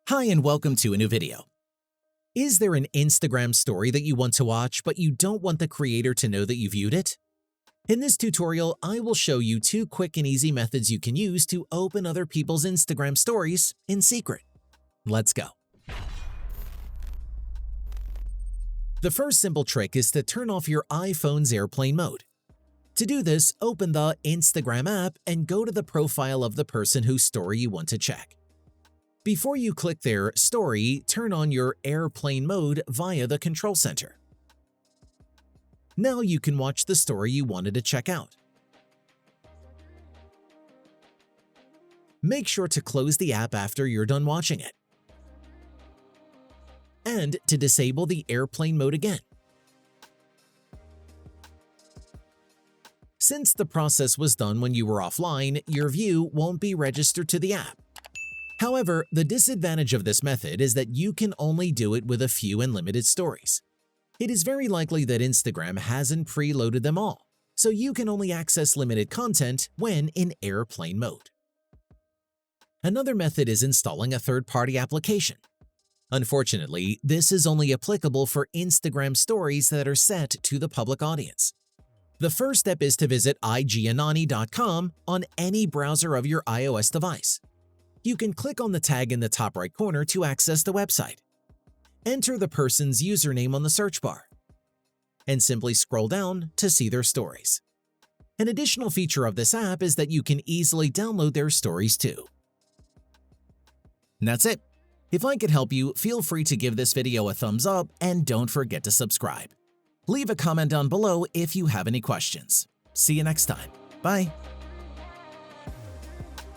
Hi and welcome to a new video. Is there an Instagram story that you want to watch but you don't want the creator to know that you viewed it? In this tutorial, I will show you two quick and easy methods you can use to open other people's Instagram stories in secret. Let's go. The first simple trick is to turn off your iPhone's airplane mode. To do this, open the Instagram app and go to the profile of the person whose story you want to check. Before you click their story, turn on your airplane mode via the control center. Now you can watch the story you wanted to check out. Make sure to close the app after you're done watching it, and to disable the airplane mode again. Since the process was done when you were offline, your view won't be registered to the app. However, the disadvantage of this method is that you can only do it with a few and limited stories. It is very likely that Instagram hasn't preloaded them all, so you can only access limited content when in airplane mode. Another method is installing a third-party application. Unfortunately, this is only applicable for Instagram stories that are set to the public audience. The first step is to visit iganani.com on any browser of your iOS device. You can click on the tag in the top right corner to access the website. Enter the person's username on the search bar, and simply scroll down to see their stories. An additional feature of this app is that you can easily download their stories too. And that's it. If I could help you, feel free to give this video a thumbs up and don't forget to subscribe. Leave a comment down below if you have any questions. See you next time. Bye.